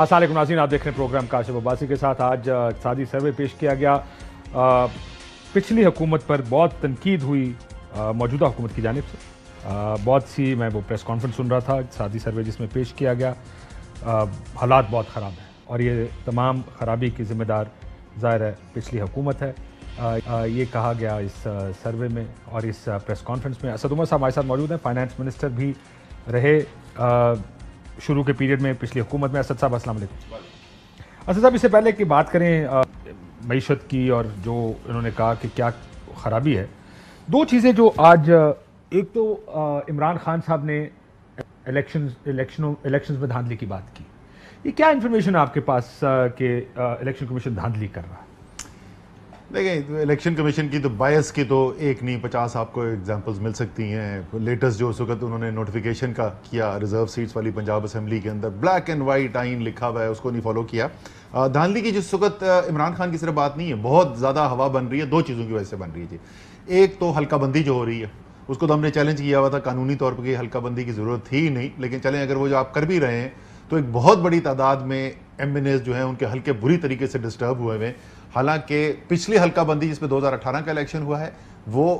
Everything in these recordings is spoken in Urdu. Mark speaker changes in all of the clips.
Speaker 1: السلام علیکم ناظرین، آپ دیکھ رہے ہیں پروگرام کاشف عباسی کے ساتھ۔ آج اقتصادی سروے پیش کیا گیا۔ پچھلی حکومت پر بہت تنقید ہوئی موجودہ حکومت کی جانب سے، بہت سی میں وہ پریس کانفرنس سن رہا تھا، اقتصادی سروے جس میں پیش کیا گیا۔ حالات بہت خراب ہیں اور یہ تمام خرابی کی ذمہ دار ظاہر ہے پچھلی حکومت ہے۔ یہ کہا گیا اس سروے میں اور اس پریس کانفرنس میں۔ اسد عمر صاحب ہمارے ساتھ موجود ہیں، فائنانس منسٹر بھی رہے شروع کے پیریڈ میں پچھلی حکومت میں۔ اسد صاحب السلام علیکم۔ اسد صاحب، اس سے پہلے کہ بات کریں معیشت کی اور جو انہوں نے کہا کہ کیا خرابی ہے، دو چیزیں جو آج، ایک تو عمران خان صاحب نے الیکشنز میں دھاندلی کی بات کی، یہ کیا انفارمیشن ہے آپ کے پاس کہ الیکشن کمیشن دھاندلی کر رہا ہے؟
Speaker 2: دیکھیں، الیکشن کمیشن کی تو بائس کی تو ایک نہیں 50 آپ کو ایگزامپلز مل سکتی ہیں۔ لیٹسٹ جو اس وقت انہوں نے نوٹیفیکیشن کا کیا ریزرو سیٹس والی پنجاب اسمبلی کے اندر، بلیک اینڈ وائٹ آئین لکھا ہوا ہے، اس کو نہیں فالو کیا۔ دھاندلی کی جس وقت عمران خان کی صرف بات نہیں ہے، بہت زیادہ ہوا بن رہی ہے، دو چیزوں کی وجہ سے بن رہی ہے جی۔ ایک تو حلقہ بندی جو ہو رہی ہے، اس کو تو ہم نے چیلنج کیا ہوا تھا قانونی طور پر کہ حلقہ بندی کی ضرورت تھی ہی نہیں، لیکن چلیں اگر وہ جو آپ کر بھی رہے ہیں تو ایک بہت بڑی تعداد میں ایم این ایز جو ہیں ان کے حلقے بری طریقے سے ڈسٹرب ہوئے ہوئے ہیں۔ حالانکہ پچھلی حلقہ بندی جس پہ 2018 کا الیکشن ہوا ہے وہ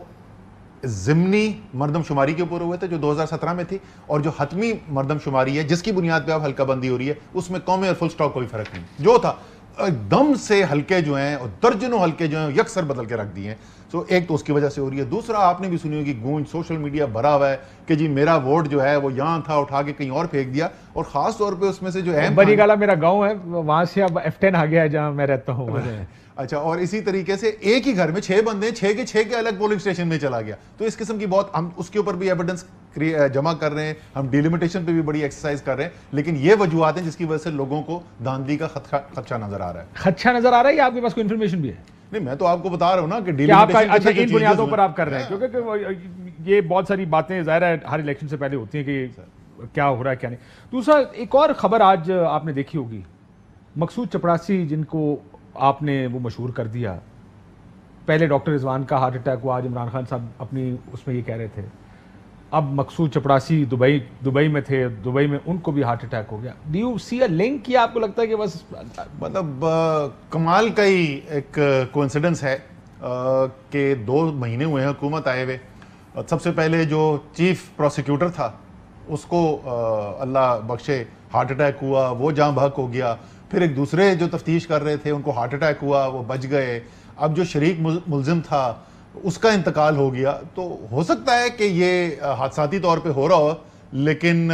Speaker 2: ضمنی مردم شماری کے اوپر ہوئے تھے جو 2017 میں تھی، اور جو حتمی مردم شماری ہے جس کی بنیاد پہ اب حلقہ بندی ہو رہی ہے اس میں قومی اور فل سٹاپ کوئی فرق نہیں جو تھا۔ ایک دم سے حلقے جو ہیں اور درجنوں حلقے جو ہیں یکسر بدل کے رکھ دیے ہیں۔ سو ایک تو اس کی وجہ سے ہو رہی ہے۔ دوسرا آپ نے بھی سنی ہوگی گونج، سوشل میڈیا بھرا ہوا ہے کہ جی میرا ووٹ جو ہے وہ یہاں تھا، اٹھا کے کہیں اور پھینک دیا، اور خاص طور پہ اس میں سے جو اہم
Speaker 1: بنی گالا میرا گاؤں ہے، وہاں سے اب F10 آ گیا ہے جہاں میں رہتا ہوں۔
Speaker 2: اچھا، اور اسی طریقے سے ایک ہی گھر میں 6 بندے ہیں، 6 کے الگ پولنگ اسٹیشن میں چلا گیا۔ تو اس قسم کی بہت، ہم اس کے اوپر بھی ایویڈنس جمع کر رہے ہیں، ہم ڈیلیمیٹیشن پہ بھی بڑی ایکسرسائز کر رہے ہیں، لیکن یہ وجوہات ہیں جس کی وجہ سے لوگوں کو دھاندلی کا خدشہ نظر آ رہا ہے۔
Speaker 1: خدشہ نظر آ رہا ہے یا آپ کے پاس کوئی انفارمیشن بھی ہے؟
Speaker 2: نہیں، میں تو آپ کو بتا رہا ہوں نا کہ
Speaker 1: اچھا ان بنیادوں پر آپ کر رہے ہیں، کیونکہ یہ بہت ساری باتیں ظاہر ہے ہر الیکشن سے پہلے ہوتی ہیں کہ کیا ہو رہا ہے کیا نہیں۔ دوسرا ایک اور خبر آج آپ نے دیکھی ہوگی، مقصود چپڑاسی جن کو آپ نے وہ مشہور کر دیا، پہلے ڈاکٹر رضوان کا ہارٹ اٹیک ہوا، آج عمران خان صاحب اپنی اس میں یہ کہہ رہے تھے، اب مقصود چپڑاسی دبئی میں تھے، دبئی میں ان کو بھی ہارٹ اٹیک ہو گیا۔ Do you see a link, یا آپ کو لگتا ہے کہ بس
Speaker 2: مطلب کمال کا ہی ایک کوئنسیڈنس ہے کہ 2 مہینے ہوئے ہیں حکومت آئے ہوئے۔ سب سے پہلے جو چیف پروسیکیوٹر تھا اس کو اللہ بخشے ہارٹ اٹیک ہوا، وہ جاں بحق ہو گیا۔ پھر ایک دوسرے جو تفتیش کر رہے تھے ان کو ہارٹ اٹیک ہوا، وہ بچ گئے۔ اب جو شریک ملزم تھا اس کا انتقال ہو گیا۔ تو ہو سکتا ہے کہ یہ حادثاتی طور پہ ہو رہا ہو، لیکن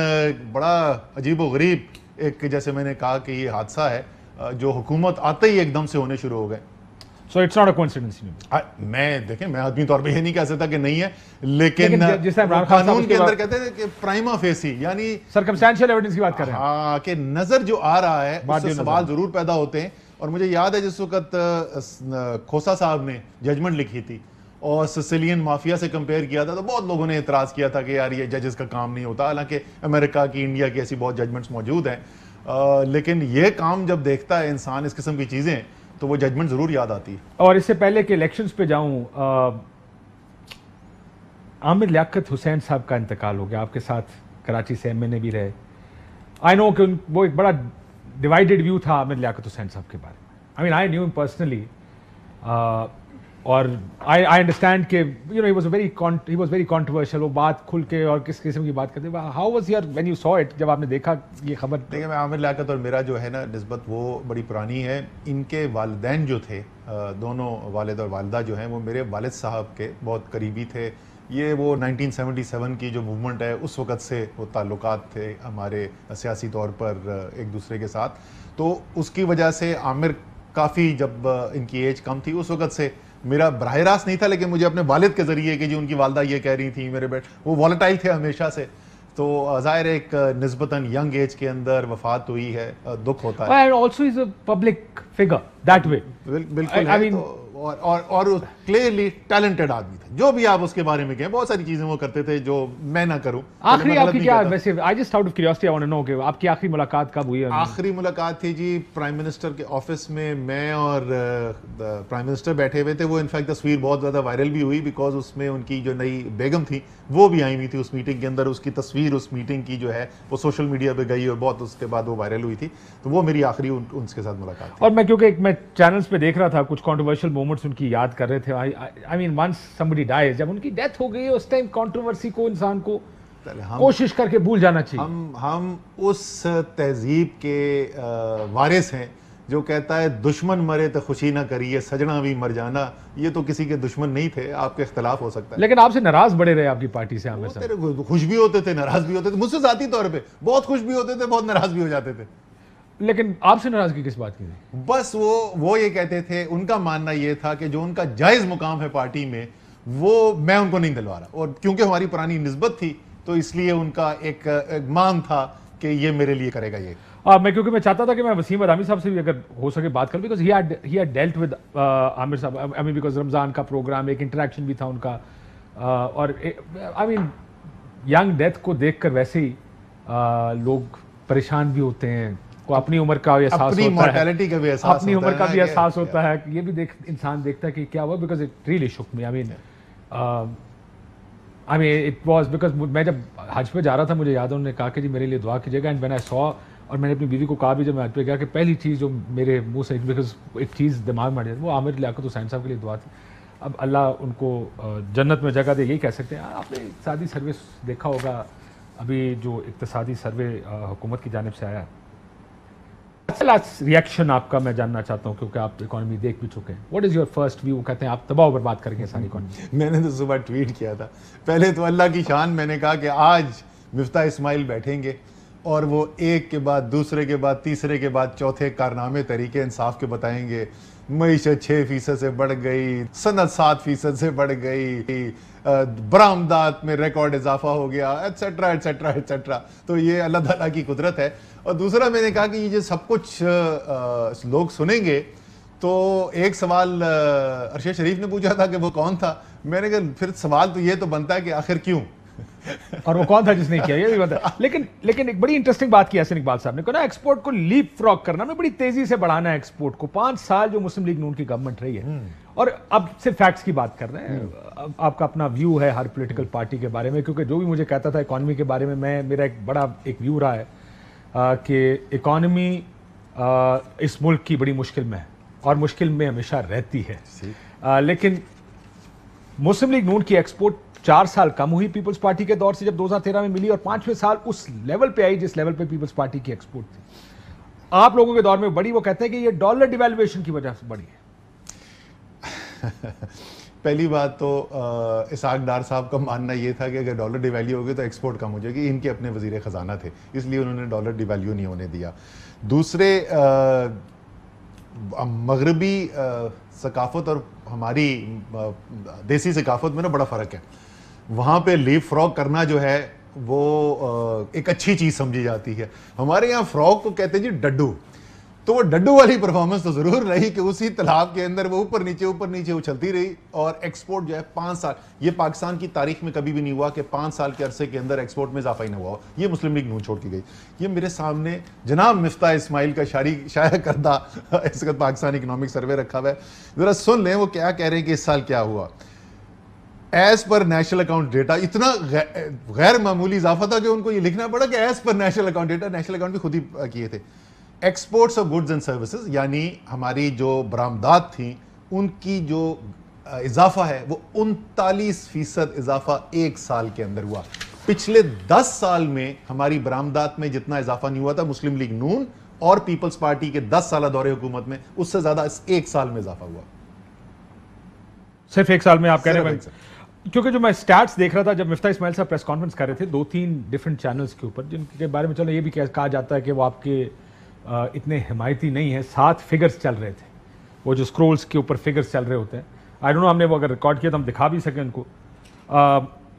Speaker 2: بڑا عجیب و غریب ایک، جیسے میں نے کہا کہ یہ حادثہ ہے جو حکومت آتے ہی ایک دم سے ہونے شروع ہو گئے۔
Speaker 1: So it's not a coincidence.
Speaker 2: میں آدمی طور پہ یہ نہیں کہہ سکتا کہ نہیں ہے، لیکن قانون کے اندر کہتے ہیں کہ پرائما فیسی، یعنی
Speaker 1: سرکمسٹینشیل ایویڈنس کی بات کر رہے ہیں،
Speaker 2: ہاں، کہ نظر جو آ رہا ہے اس سے سوال ضرور پیدا ہوتے ہیں۔ اور مجھے یاد ہے جس وقت کھوسا صاحب نے ججمنٹ لکھی تھی اور سسیلین مافیا سے کمپیئر کیا تھا، تو بہت لوگوں نے اعتراض کیا تھا کہ یار یہ ججز کا کام نہیں ہوتا، حالانکہ امریکہ کی، انڈیا کی ایسی بہت ججمنٹس موجود ہیں، لیکن یہ کام جب دیکھتا ہے انسان اس قسم کی چیزیں تو وہ ججمنٹ ضرور یاد آتی ہے۔
Speaker 1: اور اس سے پہلے کہ الیکشنز پہ جاؤں، عامر لیاقت حسین صاحب کا انتقال ہو گیا، آپ کے ساتھ کراچی سے ایم این اے بھی رہے۔ آئی نو کہ وہ ایک بڑا ڈیوائیڈڈ ویو تھا عامر لیاقت حسین صاحب کے بارے میں۔ آئی مین آئی نیو ہم پرسنلی، اور آئی انڈرسٹینڈ کہ you know he was very controversial, وہ بات کھل کے اور کس قسم کی بات کرتے ہیں۔ How was your when you so it, جب آپ نے دیکھا یہ خبر؟
Speaker 2: دیکھیں، میں عامر لیاقت اور میرا جو ہے نا نسبت وہ بڑی پرانی ہے۔ ان کے والدین جو تھے، دونوں والد اور والدہ جو ہیں، وہ میرے والد صاحب کے بہت قریبی تھے۔ یہ وہ 1977 کی جو موومنٹ ہے اس وقت سے وہ تعلقات تھے ہمارے سیاسی طور پر ایک دوسرے کے ساتھ، تو اس کی وجہ سے عامر کافی، جب ان کی ایج کم تھی اس وقت سے میرا براہ راست نہیں تھا، لیکن مجھے اپنے والد کے ذریعے کہ جی ان کی والدہ یہ کہہ رہی تھیں، میرے بیٹے وہ والیٹائل تھے ہمیشہ سے، تو ظاہر ایک نسبتاً ینگ ایج کے اندر وفات ہوئی ہے، دکھ ہوتا ہے۔
Speaker 1: And also he's a public figure that way.
Speaker 2: بالکل ہے، تو اور کلیئرلی ٹیلنٹڈ آدمی تھا. جو بھی آپ اس کے بارے میں کہیں, بہت ساری چیزیں وہ کرتے تھے جو میں نہ کروں.
Speaker 1: آخری آپ کی کیا, ویسے I just out of curiosity I want to know کہ آپ کی آخری ملاقات کب ہوئی؟
Speaker 2: آخری ملاقات تھی جی پرائم منسٹر کے آفس میں اور پرائم منسٹر بیٹھے ہوئے تھے. وہ انفیکٹ تصویر بہت زیادہ وائرل بھی ہوئی بیکاز اس میں ان کی جو نئی بیگم تھی وہ بھی آئی ہوئی تھی اس میٹنگ کے اندر. اس کی تصویر اس میٹنگ کی جو ہے وہ سوشل میڈیا پہ گئی اور بہت اس کے بعد وہ وائرل ہوئی تھی. تو وہ میری آخری ان کے ساتھ ملاقات تھی.
Speaker 1: اور میں کیونکہ میں چینلز پہ دیکھ رہا تھا کچھ کنٹروورشل مومنٹس ان کی یاد کر رہے تھے. آئی مین ونس somebody dies, جب ان کی ڈیتھ ہو گئی اس ٹائم کنٹروورسی کو انسان کو کوشش کر کے بھول جانا چاہیے.
Speaker 2: ہم اس تہذیب کے وارث ہیں جو کہتا ہے دشمن مرے تو خوشی نہ کریے سجنا بھی مر جانا. یہ تو کسی کے دشمن نہیں تھے, آپ کے اختلاف ہو سکتا ہے
Speaker 1: لیکن آپ سے ناراض بڑے رہے آپ کی پارٹی سے.
Speaker 2: خوش بھی ہوتے تھے ناراض بھی ہوتے تھے, مجھ سے ذاتی طور پہ بہت خوش بھی ہوتے تھے, بہت ناراض بھی ہو جاتے تھے.
Speaker 1: لیکن آپ سے ناراضگی کس بات کی تھی؟
Speaker 2: بس وہ یہ کہتے تھے, ان کا ماننا یہ تھا کہ جو ان کا جائز مقام ہے پارٹی میں وہ میں ان کو نہیں دلوا رہا, اور کیونکہ ہماری پرانی نسبت تھی تو اس لیے ان کا ایک مان تھا کہ یہ میرے لیے کرے گا. یہ
Speaker 1: کیونکہ میں چاہتا تھا کہ میں وسیم ادامی صاحب سے بھی اگر ہو سکے بات کروں, because he had dealt with Aamir Sahab. I main because رمضان کا پروگرام ایک انٹریکشن بھی تھا ان کا, اور آئی مین ینگ ڈیتھ کو دیکھ کر ویسے ہی لوگ پریشان بھی ہوتے ہیں, کو اپنی عمر کا احساس ہوتا ہے, اپنی عمر کا بھی احساس ہوتا ہے, یہ بھی انسان دیکھتا ہے کہ کیا ہوا. Because it really shock me. I mean it was because میں جب حج پہ جا رہا تھا مجھے یاد ہے انہوں نے کہا کہ جی میرے لیے دعا کیجیے گا. اینڈ وین آئی سو, اور میں نے اپنی بیوی کو کہا بھی جب میں حج پہ گیا کہ پہلی چیز جو میرے منہ سے بیکاز ایک چیز دماغ میں وہ عامر لیاقت حسین صاحب کے لیے دعا تھی. اب اللہ ان کو جنت میں جگہ دے, یہی کہہ سکتے ہیں. آپ نے اقتصادی سروے دیکھا ہوگا, ابھی جو اقتصادی سروے حکومت کی جانب سے آیا, ریئیکشن آپ کا میں جاننا چاہتا ہوں کیونکہ آپ اکانومی دیکھ بھی چکے ہیں. What is your first view? کہتے ہیں آپ تباہ و برباد کریں گے ساری اکانومی.
Speaker 2: میں نے تو صبح ٹویٹ کیا تھا, پہلے تو اللہ کی شان میں نے کہا کہ آج مفتاح اسماعیل بیٹھیں گے اور وہ ایک کے بعد دوسرے کے بعد تیسرے کے بعد چوتھے کارنامے طریقے انصاف کے بتائیں گے. معیشت 6% سے بڑھ گئی, صنعت 7% سے بڑھ گئی, برآمدات میں ریکارڈ اضافہ ہو گیا, ایٹسیٹرا ایٹسیٹرا ایٹسیٹرا. تو یہ اللہ تعالیٰ کی قدرت ہے. اور دوسرا میں نے کہا کہ یہ جو سب کچھ لوگ سنیں گے تو ایک سوال ارشد شریف نے پوچھا تھا کہ وہ کون تھا. میں نے کہا پھر سوال تو یہ تو بنتا ہے کہ آخر کیوں,
Speaker 1: اور وہ کون تھا جس نے کیا, یہ بھی بتا. لیکن ایک بڑی انٹرسٹنگ بات کی حسن اقبال صاحب نے, کہا ایکسپورٹ کو لیپ فراگ کرنا, میں بڑی تیزی سے بڑھانا ہے ایکسپورٹ کو. 5 سال جو مسلم لیگ نون کی گورنمنٹ رہی ہے, اور اب صرف فیکٹس کی بات کر رہے ہیں, آپ کا اپنا ویو ہے ہر پولیٹیکل پارٹی کے بارے میں, کیونکہ جو بھی مجھے کہتا تھا اکانومی کے بارے میں میرا ایک بڑا ایک ویو رہا ہے کہ اکانومی اس ملک کی بڑی مشکل میں ہے اور مشکل میں ہمیشہ رہتی ہے. لیکن مسلم لیگ نون کی ایکسپورٹ 4 سال کم ہوئی پیپلز پارٹی کے دور سے جب 2013 میں ملی, اور 5ویں سال اس لیول پہ آئی جس لیول پہ پیپلز پارٹی کی ایکسپورٹ تھی. آپ لوگوں کے دور میں بڑی, وہ کہتے ہیں کہ یہ ڈالر ڈیویلویشن کی وجہ سے بڑی ہے.
Speaker 2: پہلی بات تو اسحاق ڈار صاحب کا ماننا یہ تھا کہ اگر ڈالر ڈی ویلیو ہوگی تو ایکسپورٹ کم ہو جائے گی. ان کے اپنے وزیر خزانہ تھے, اس لیے انہوں نے ڈالر ڈی ویلیو نہیں ہونے دیا. دوسرے مغربی ثقافت اور ہماری دیسی ثقافت میں نا بڑا فرق ہے. وہاں پہ لیپ فراگ کرنا جو ہے وہ ایک اچھی چیز سمجھی جاتی ہے. ہمارے یہاں فراگ کو کہتے ہیں جی ڈڈو. تو وہ ڈڈو والی پرفارمنس تو ضرور رہی کہ اسی تالاب کے اندر وہ اوپر نیچے اچھلتی رہی, اور ایکسپورٹ جو ہے 5 سال, یہ پاکستان کی تاریخ میں کبھی بھی نہیں ہوا کہ 5 سال کے عرصے کے اندر ایکسپورٹ میں اضافہ ہی نہ ہوا ہو. یہ مسلم لیگ نون چھوڑ کے گئی. یہ میرے سامنے جناب مفتاح اسماعیل کا شائع کردہ اس وقت پاکستان اکنامک سروے رکھا ہوا ہے, ذرا سن لیں وہ کیا کہہ رہے ہیں کہ اس سال کیا ہوا. As per national account data, اتنا غیر معمولی اضافہ تھا کہ ان کو یہ لکھنا پڑا کہ as per national account data, national account بھی خود ہی کیے تھے. Exports of goods and services, یعنی ہماری جو برآمدات تھیں ان کی جو اضافہ ہے وہ 39% اضافہ 1 سال کے اندر ہوا. پچھلے 10 سال میں ہماری برآمدات میں جتنا اضافہ نہیں ہوا تھا مسلم لیگ نون اور پیپلز پارٹی کے 10 سالہ دور حکومت میں, اس سے زیادہ 1 سال میں اضافہ ہوا.
Speaker 1: صرف 1 سال میں آپ کہہ رہے ہیں. کیونکہ جو میں سٹیٹس دیکھ رہا تھا جب مفتاح اسماعیل صاحب پریس کانفرنس کر رہے تھے 2-3 ڈفرنٹ چینلز کے اوپر, جن کے بارے میں چلو یہ بھی کہا جاتا ہے کہ وہ آپ کے اتنے حمایتی نہیں ہیں, 7 فگرز چل رہے تھے, وہ جو اسکرولز کے اوپر فگرز چل رہے ہوتے ہیں. آئی ڈونٹ نو ہم نے وہ اگر ریکارڈ کیا تو ہم دکھا بھی سکیں ان کو.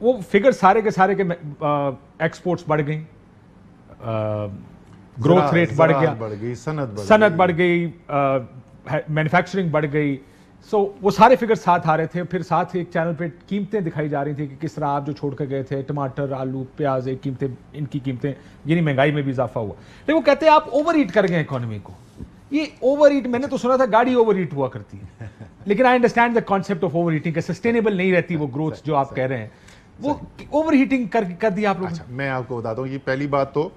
Speaker 1: وہ فگر سارے کے ایکسپورٹس بڑھ گئیں, گروتھ ریٹ بڑھ گیا, صنعت بڑھ گئی, مینوفیکچرنگ بڑھ گئی, سو وہ سارے فگر ساتھ آ رہے تھے. پھر ساتھ ایک چینل پہ قیمتیں دکھائی جا رہی تھیں کہ کس طرح آپ جو چھوڑ کے گئے تھے ٹماٹر آلو پیاز قیمتیں ان کی قیمتیں یعنی مہنگائی میں بھی اضافہ ہوا. لیکن وہ کہتے ہیں آپ اوور ایٹ کر گئے اکانومی کو. یہ اوور ایٹ میں نے تو سنا تھا گاڑی اوور ایٹ ہوا کرتی ہے, لیکن I understand the concept of over eating, sustainable نہیں رہتی وہ گروتھ جو آپ کہہ رہے ہیں. وہ اوور ہیٹنگ کر دیا آپ لوگوں نے.
Speaker 2: میں آپ کو بتاتا ہوں, یہ پہلی بات تو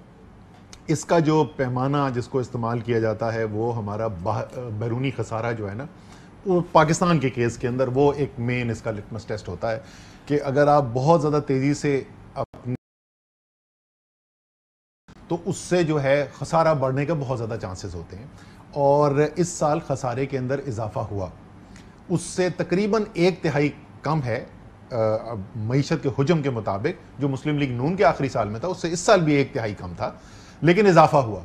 Speaker 2: اس کا جو پیمانہ جس کو استعمال کیا جاتا ہے وہ ہمارا بیرونی خسارہ جو ہے نا, وہ پاکستان کے کیس کے اندر وہ ایک مین اس کا لٹمس ٹیسٹ ہوتا ہے کہ اگر آپ بہت زیادہ تیزی سے اپنے تو اس سے جو ہے خسارہ بڑھنے کا بہت زیادہ چانسز ہوتے ہیں. اور اس سال خسارے کے اندر اضافہ ہوا, اس سے تقریباً 1/3 کم ہے معیشت کے حجم کے مطابق جو مسلم لیگ نون کے آخری سال میں تھا, اس سے اس سال بھی 1/3 کم تھا, لیکن اضافہ ہوا.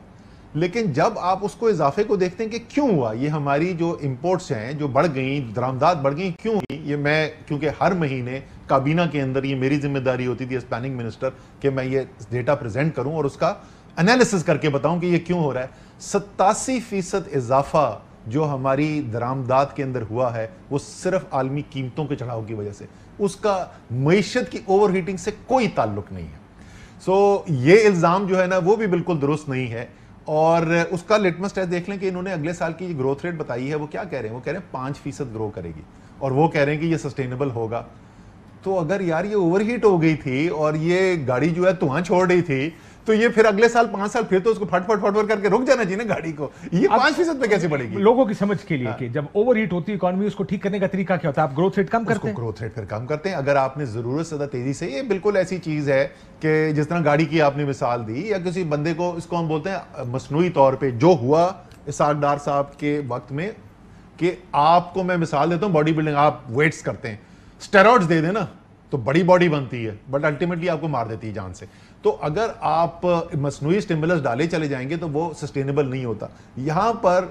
Speaker 2: لیکن جب آپ اس کو اضافے کو دیکھتے ہیں کہ کیوں ہوا, یہ ہماری جو امپورٹس ہیں جو بڑھ گئیں, درآمدات بڑھ گئیں, کیوں ہوئی, یہ میں کیونکہ ہر مہینے کابینہ کے اندر یہ میری ذمہ داری ہوتی تھی ایز پلاننگ منسٹر کہ میں یہ ڈیٹا پریزنٹ کروں اور اس کا انالیسس کر کے بتاؤں کہ یہ کیوں ہو رہا ہے. 87% اضافہ جو ہماری درآمدات کے اندر ہوا ہے وہ صرف عالمی قیمتوں کے چڑھاؤ کی وجہ سے, اس کا معیشت کی اوور ہیٹنگ سے کوئی تعلق نہیں ہے. سو یہ الزام جو ہے نا وہ بھی بالکل درست نہیں ہے. اور اس کا لٹمس ٹیسٹ دیکھ لیں کہ انہوں نے اگلے سال کی گروتھ ریٹ بتائی ہے, وہ کیا کہہ رہے ہیں, وہ کہہ رہے ہیں 5% گرو کرے گی, اور وہ کہہ رہے ہیں کہ یہ سسٹینیبل ہوگا. تو اگر یار یہ اوور ہیٹ ہو گئی تھی اور یہ گاڑی جو ہے دھواں چھوڑ رہی تھی, تو یہ پھر اگلے سال 5 سال پھر تو اس کو پھٹ کر کے رک جانا چاہیے نا گاڑی کو. یہ 5% پہ کیسے بڑھے گی؟
Speaker 1: لوگوں کی سمجھ کے لیے کہ جب اوور ہیٹ ہوتی ہے اکانومی, اس کو ٹھیک کرنے کا طریقہ کیا ہوتا ہے؟ آپ گروتھ ریٹ کم کرتے ہیں.
Speaker 2: گروتھ ریٹ پھر کم کرتے ہیں. اگر آپ نے ضرورت سے زیادہ تیزی سے, یہ بالکل ایسی چیز ہے کہ جس طرح گاڑی کی آپ نے مثال دی, یا کسی بندے کو, اس کو ہم بولتے ہیں مصنوعی طور پہ جو ہوا اسحاق ڈار صاحب کے وقت میں, کہ آپ کو میں مثال دیتا ہوں, باڈی بلڈنگ آپ ویٹس کرتے ہیں, اسٹیرائڈز دے دیں نا تو بڑی باڈی بنتی ہے, بٹ الٹیمیٹلی آپ کو مار دیتی ہے جان سے. تو اگر آپ مصنوعی سٹیمولس ڈالے چلے جائیں گے تو وہ سسٹینیبل نہیں ہوتا. یہاں پر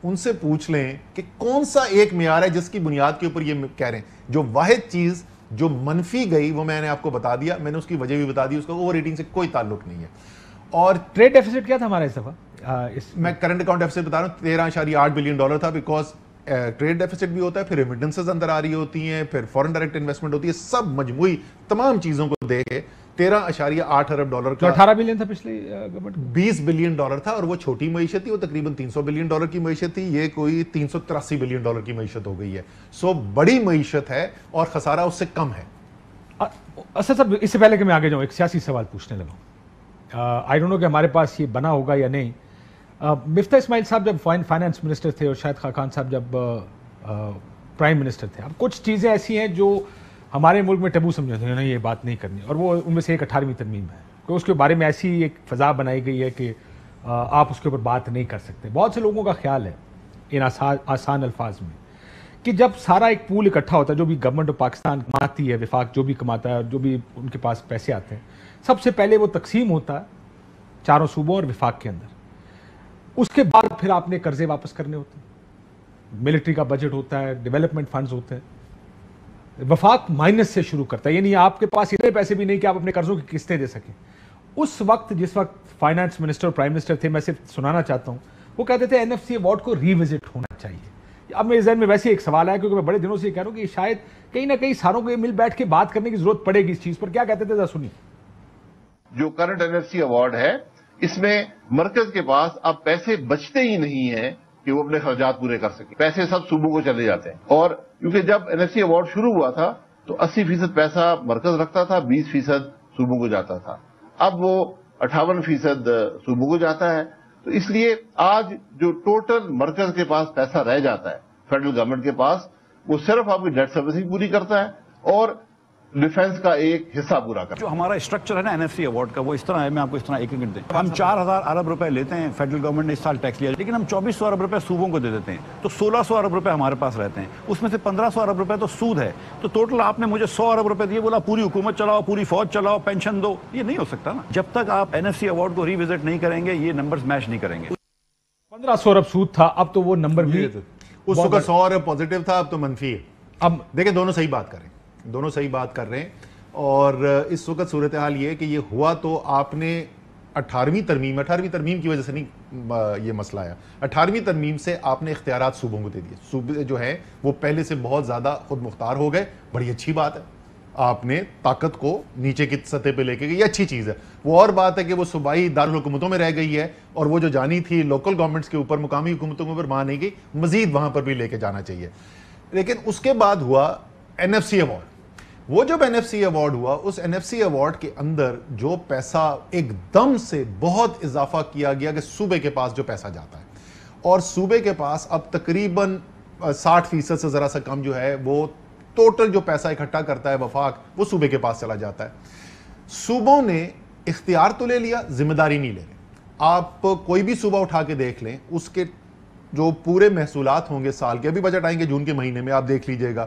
Speaker 2: ان سے پوچھ لیں کہ کون سا ایک معیار ہے جس کی بنیاد کے اوپر یہ کہہ رہے ہیں. جو واحد چیز جو منفی گئی وہ میں نے آپ کو بتا دیا, میں نے اس کی وجہ بھی بتا دی, اس کا اوور ریٹنگ سے کوئی تعلق نہیں ہے. اور
Speaker 1: ٹریڈ ڈیفیسٹ کیا تھا ہمارا اس دفعہ؟
Speaker 2: میں کرنٹ اکاؤنٹ ڈیفیسٹ بتا رہا ہوں 13.8 بلین ڈالر تھا, بیکاز ٹریڈ ڈیفیسٹ بھی ہوتا ہے, پھر ریمیٹنسز اندر آ رہی ہوتی ہیں, پھر فورن ڈائریکٹ انویسٹمنٹ ہوتی ہے, سب مجموعی تمام چیزوں کو دے کے 13.8 ارب ڈالر کا
Speaker 1: 18 بلین تھا پچھلی گورنمنٹ,
Speaker 2: 20 بلین ڈالر تھا. اور وہ چھوٹی معیشت تھی, وہ تقریباً 300 بلین ڈالر کی معیشت تھی, یہ کوئی 383 بلین ڈالر کی معیشت ہو گئی ہے. سو بڑی معیشت ہے اور خسارہ اس سے کم ہے.
Speaker 1: اسد صاحب, اس سے پہلے کہ میں آگے جاؤں ایک سیاسی سوال پوچھنے لگا ہوں. آئی ڈونٹ نو کہ ہمارے پاس یہ بنا ہوگا یا نہیں. مفتاح اسماعیل صاحب جب فائنانس منسٹر تھے اور شاہد خاقان صاحب جب پرائم منسٹر تھے, اب کچھ چیزیں ایسی ہیں جو ہمارے ملک میں ٹیبو سمجھے تھے, یہ بات نہیں کرنی, اور وہ ان میں سے ایک 18ویں ترمیم ہے کہ اس کے بارے میں ایسی ایک فضا بنائی گئی ہے کہ آپ اس کے اوپر بات نہیں کر سکتے. بہت سے لوگوں کا خیال ہے ان آسان الفاظ میں کہ جب سارا ایک پول اکٹھا ہوتا ہے, جو بھی گورنمنٹ آف پاکستان کماتی ہے, وفاق جو بھی کماتا ہے, جو بھی ان کے پاس پیسے آتے ہیں, سب سے پہلے وہ تقسیم ہوتا ہے چاروں صوبوں اور وفاق کے اندر. اس کے بعد پھر آپ نے قرضے واپس کرنے ہوتے ہیں, ملٹری کا بجٹ ہوتا ہے, ڈیولپمنٹ فنڈز ہوتے ہیں. وفاق مائنس سے شروع کرتا ہے, یعنی آپ کے پاس اتنے پیسے بھی نہیں کہ آپ اپنے قرضوں کی قسطیں دے سکیں. اس وقت جس وقت فائنانس منسٹر پرائم منسٹر تھے, میں صرف سنانا چاہتا ہوں, وہ کہتے تھے این ایف سی ایوارڈ کو ری وزٹ ہونا چاہیے. اب میرے ذہن میں ویسے ایک سوال ہے, کیونکہ میں بڑے دنوں سے یہ کہہ رہا ہوں کہ شاید کہیں نہ کہیں ساروں کو مل بیٹھ کے بات کرنے کی ضرورت پڑے گی اس چیز پر. کیا کہتے تھے, ذرا سنیے.
Speaker 3: جو current N F C award ہے, اس میں مرکز کے پاس اب پیسے بچتے ہی نہیں ہیں کہ وہ اپنے خرچات پورے کر سکیں. پیسے سب صوبوں کو چلے جاتے ہیں. اور کیونکہ جب این ایف سی ایوارڈ شروع ہوا تھا تو 80% پیسہ مرکز رکھتا تھا, 20% صوبوں کو جاتا تھا. اب وہ 58% صوبوں کو جاتا ہے. تو اس لیے آج جو ٹوٹل مرکز کے پاس پیسہ رہ جاتا ہے فیڈرل گورنمنٹ کے پاس, وہ صرف آپ کی ڈیٹ سروسنگ پوری کرتا ہے اور ڈیفنس کا ایک حصہ پورا کرنا.
Speaker 4: جو ہمارا اسٹرکچر ہے نا این ایف سی ایوارڈ کا, وہ اس طرح ہے, میں آپ کو اس طرح ایک ایک دیں. ہم 4000 ارب روپے لیتے ہیں, فیڈرل گورنمنٹ نے اس سال ٹیکس لیا, لیکن ہم 2400 ارب روپے صوبوں کو دے دیتے ہیں, تو 1600 ارب روپے ہمارے پاس رہتے ہیں. اس میں سے 1500 ارب روپے تو سود ہے. تو ٹوٹل آپ نے مجھے 100 ارب روپے دیے, بولا پوری حکومت چلاؤ, پوری فوج چلاؤ, پینشن دو. یہ نہیں ہو سکتا نا. جب تک آپ این ایف سی ایوارڈ کو ری وزٹ نہیں کریں گے, یہ نمبرز میچ نہیں کریں گے.
Speaker 1: 1500 ارب سود تھا, اب تو وہ نمبر بھی
Speaker 2: اس وقت 100 ارب پازیٹیو تھا, اب تو منفی ہے. اب دیکھیں دونوں صحیح بات کر رہے ہیں, دونوں صحیح بات کر رہے ہیں. اور اس وقت صورتحال یہ ہے کہ یہ ہوا تو آپ نے 18ویں ترمیم کی وجہ سے نہیں یہ مسئلہ آیا. 18ویں ترمیم سے آپ نے اختیارات صوبوں کو دے دیے. صوبے جو ہیں وہ پہلے سے بہت زیادہ خود مختار ہو گئے. بڑی اچھی بات ہے, آپ نے طاقت کو نیچے کی سطح پہ لے کے گئے, یہ اچھی چیز ہے. وہ اور بات ہے کہ وہ صوبائی دارالحکومتوں میں رہ گئی ہے, اور وہ جو جانی تھی لوکل گورنمنٹس کے اوپر, مقامی حکومتوں کے اوپر وہاں نہیں گئی, مزید وہاں پر بھی لے کے جانا چاہیے. لیکن اس کے بعد ہوا NFC ایوارڈ. وہ جب NFC ایوارڈ ہوا, اس NFC ایوارڈ کے اندر جو پیسہ ایک دم سے بہت اضافہ کیا گیا کہ صوبے کے پاس جو پیسہ جاتا ہے, اور صوبے کے پاس اب تقریباً 60% سے ذرا سا کم جو ہے وہ ٹوٹل جو پیسہ اکٹھا کرتا ہے وفاق, وہ صوبے کے پاس چلا جاتا ہے. صوبوں نے اختیار تو لے لیا, ذمہ داری نہیں لے لیں. آپ کوئی بھی صوبہ اٹھا کے دیکھ لیں, اس کے جو پورے محصولات ہوں گے سال کے, ابھی بجٹ آئیں گے جون کے مہینے میں, آپ دیکھ لیجئے گا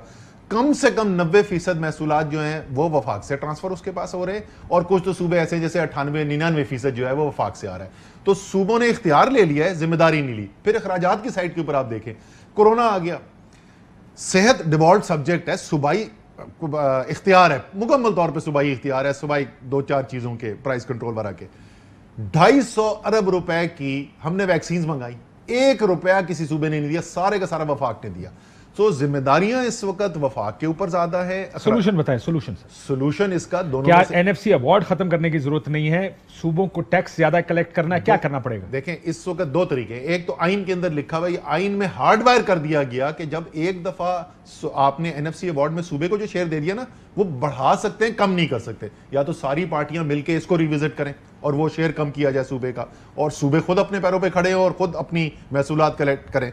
Speaker 2: کم سے کم 90% محصولات جو ہیں وہ وفاق سے ٹرانسفر اس کے پاس ہو رہے ہیں, اور کچھ تو صوبے ایسے ہیں جیسے 98-99% جو ہے وہ وفاق سے آ رہا ہے. تو صوبوں نے اختیار لے لیا ہے, ذمہ داری نہیں لی. پھر اخراجات کی سائٹ کے اوپر آپ دیکھیں, کورونا آ گیا, صحت ڈیفالٹ سبجیکٹ ہے, صوبائی اختیار ہے, مکمل طور پہ صوبائی اختیار ہے, صوبائی 2-4 چیزوں کے پرائز کنٹرول وغیرہ کے. 250 ارب روپے کی ہم نے ویکسینز منگائی, 1 روپیہ کسی صوبے نے نہیں دیا, سارے کا سارا وفاق نے دیا. سو ذمہ داریاں اس وقت وفاق کے اوپر زیادہ ہے.
Speaker 1: سولوشن بتائیں, سولوشن
Speaker 2: اس کا دونوں
Speaker 1: کیا NFC ایوارڈ ختم کرنے کی ضرورت نہیں ہے, صوبوں کو ٹیکس زیادہ کلیکٹ کرنا ہے, کیا کرنا پڑے گا؟
Speaker 2: دیکھیں اس وقت 2 طریقے ہیں. ایک تو آئین کے اندر لکھا ہوا, یہ آئین میں ہارڈ وائر کر دیا گیا کہ جب ایک دفعہ آپ نے NFC ایوارڈ میں صوبے کو جو شیئر دے دیا نا, وہ بڑھا سکتے ہیں, کم نہیں کر سکتے. یا تو ساری پارٹیاں مل کے اس کو ریوزٹ کریں اور وہ شیئر کم کیا جائے صوبے کا, اور صوبے خود اپنے پیروں پہ کھڑے ہوں اور خود اپنی محصولات کلیکٹ کریں.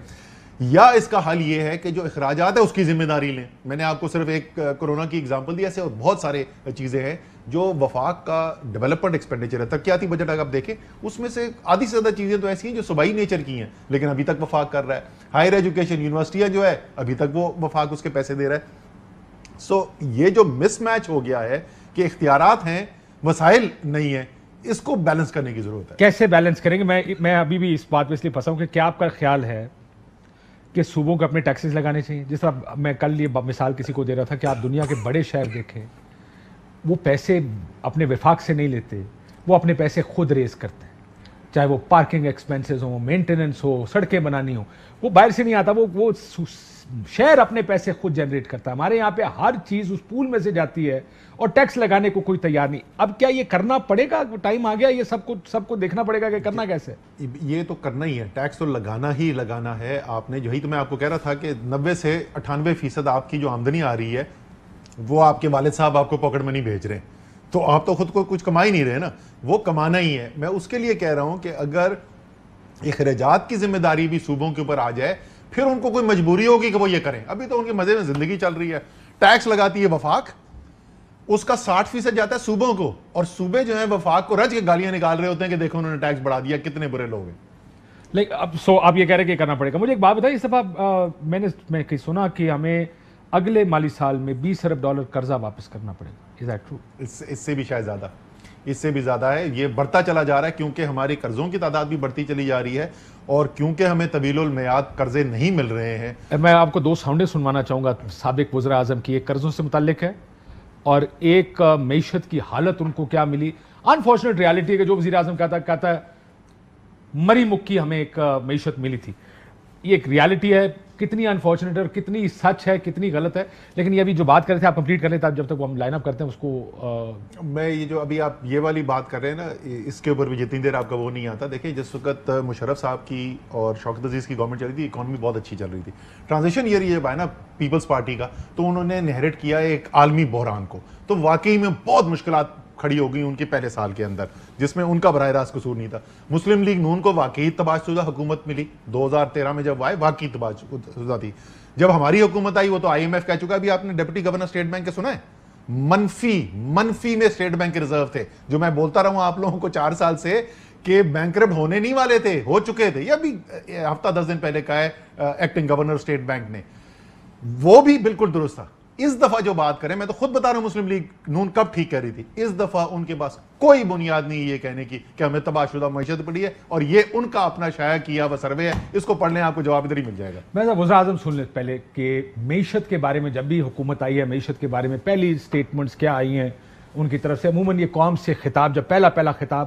Speaker 2: یا اس کا حل یہ ہے کہ جو اخراجات ہے اس کی ذمہ داری لیں. میں نے آپ کو صرف ایک کورونا کی اگزامپل دی, ایسے اور بہت سارے چیزیں ہیں جو وفاق کا ڈیولپمنٹ ایکسپینڈیچر ہے. ترقیاتی بجٹ اگر آپ دیکھیں, اس میں سے آدھی سے زیادہ چیزیں تو ایسی ہیں جو صوبائی نیچر کی ہیں, لیکن ابھی تک وفاق کر رہا ہے. ہائر ایجوکیشن, یونیورسٹیاں جو ہے ابھی تک وہ وفاق اس کے پیسے دے رہا ہے. سو یہ جو مس میچ ہو گیا ہے کہ اختیارات ہیں, وسائل نہیں ہیں, اس کو بیلنس کرنے کی ضرورت ہے.
Speaker 1: کیسے بیلنس کریں گے؟ میں ابھی بھی اس بات پہ اس لیے پھنسا ہوں کہ کیا آپ کا خیال ہے کہ صوبوں کو اپنے ٹیکسز لگانے چاہیے؟ جس طرح میں کل یہ مثال کسی کو دے رہا تھا کہ آپ دنیا کے بڑے شہر دیکھیں, وہ پیسے اپنے وفاق سے نہیں لیتے, وہ اپنے پیسے خود ریز کرتے ہیں, چاہے وہ پارکنگ ایکسپینسز ہوں, مینٹیننس ہو, سڑکیں بنانی ہوں, وہ باہر سے نہیں آتا, وہ شہر اپنے پیسے خود جنریٹ کرتا ہے. ہمارے یہاں پہ ہر چیز اس پول میں سے جاتی ہے اور ٹیکس لگانے کو کوئی تیار نہیں. اب کیا یہ کرنا پڑے گا؟ ٹائم آ گیا, یہ سب کو دیکھنا پڑے گا کہ کرنا کیسے.
Speaker 2: یہ تو کرنا ہی ہے, ٹیکس تو لگانا ہی لگانا ہے. آپ نے یہی تو میں آپ کو کہہ رہا تھا کہ 90 سے 98% آپ کی جو آمدنی آ رہی ہے وہ آپ کے والد صاحب آپ کو پاکٹ منی بھیج رہے ہیں, تو آپ تو خود کو کچھ کما ہی نہیں رہے نا, وہ کمانا ہی ہے. میں اس کے لیے کہہ رہا ہوں کہ اگر اخراجات کی ذمہ داری بھی صوبوں کے اوپر آ جائے, پھر ان کو کوئی مجبوری ہوگی کہ وہ یہ کریں. ابھی تو ان کے مزے میں زندگی چل رہی ہے. ٹیکس لگاتی ہے وفاق, اس کا 60% جاتا ہے صوبوں کو, اور صوبے جو ہیں وفاق کو رج کے گالیاں نکال رہے ہوتے ہیں کہ دیکھو انہوں نے ٹیکس بڑھا دیا, کتنے برے لوگ ہیں.
Speaker 1: لیکن آپ یہ کہہ رہے ہیں کہ کرنا پڑے گا. مجھے ایک بات بتائیے, اس دفعہ میں سنا کہ ہمیں اگلے مالی سال میں $20 ارب قرضہ واپس کرنا پڑے گا. Is that true?
Speaker 2: اس سے بھی شاید زیادہ, اس سے بھی زیادہ ہے. یہ بڑھتا چلا جا رہا ہے کیونکہ ہماری قرضوں کی تعداد بھی بڑھتی چلی جا رہی ہے, اور کیونکہ ہمیں طویل المیعاد قرضے نہیں مل رہے ہیں.
Speaker 1: میں آپ کو 2 ساؤنڈیں سنوانا چاہوں گا سابق وزراء اعظم کی. ایک قرضوں سے متعلق ہے اور ایک معیشت کی حالت ان کو کیا ملی. انفارچونیٹ ریالٹی ہے کہ جو وزیر اعظم کہتا ہے مری مکی ہمیں ایک معیشت ملی تھی. یہ ایک ریالٹی ہے, کتنی انفارچونیٹ اور کتنی سچ ہے, کتنی غلط ہے. لیکن یہ ابھی جو بات کر رہے تھے آپ کمپلیٹ کر لیں جب تک وہ ہم لائن اپ کرتے ہیں اس کو.
Speaker 2: میں یہ جو ابھی آپ یہ والی بات کر رہے ہیں نا, اس کے اوپر بھی جتنی دیر آپ کا وہ نہیں آتا. دیکھیں جس وقت مشرف صاحب کی اور شوکت عزیز کی گورنمنٹ چل رہی تھی, اکانومی بہت اچھی چل رہی تھی. ٹرانزیشن ایئر یہ ہے نا پیپلز پارٹی کا, تو انہوں نے انہیرٹ کیا ایک عالمی بحران کو, تو واقعی میں بہت مشکلات کھڑی ہو گئی ان کے پہلے سال کے اندر, جس میں ان کا براہ راست قصور نہیں تھا. مسلم لیگ نون کو واقعی تباہ شدہ حکومت ملی 2013 میں, جب آئے واقعی تباہ شدہ تھی. جب ہماری حکومت آئی, وہ تو IMF کہہ چکا ہے. ابھی آپ نے ڈپٹی گورنر اسٹیٹ بینک کے سنا ہے, منفی میں اسٹیٹ بینک کے ریزرو تھے, جو میں بولتا رہا ہوں آپ لوگوں کو 4 سال سے کہ بینکرپٹ ہونے نہیں والے تھے, ہو چکے تھے. یہ ابھی ہفتہ 10 دن پہلے کہا ہے ایکٹنگ گورنر اسٹیٹ بینک نے, وہ بھی بالکل درست تھا. اس دفعہ جو بات کریں, میں تو خود بتا رہا ہوں مسلم لیگ نون کب ٹھیک کہہ رہی تھی, اس دفعہ ان کے پاس کوئی بنیاد نہیں یہ کہنے کی کہ ہمیں تباہ شدہ معیشت پڑی ہے, اور یہ ان کا اپنا شائع کیا ہوا سروے ہے. اس کو پڑھ لیں, آپ کو جواب ادھر ہی مل جائے گا.
Speaker 1: میں وزیر اعظم سن لیں پہلے کہ معیشت کے بارے میں جب بھی حکومت آئی ہے, معیشت کے بارے میں پہلی سٹیٹمنٹس کیا آئی ہیں ان کی طرف سے. عموماً یہ قوم سے خطاب, جب پہلا خطاب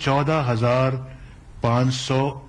Speaker 5: 14,500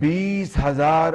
Speaker 6: 20,000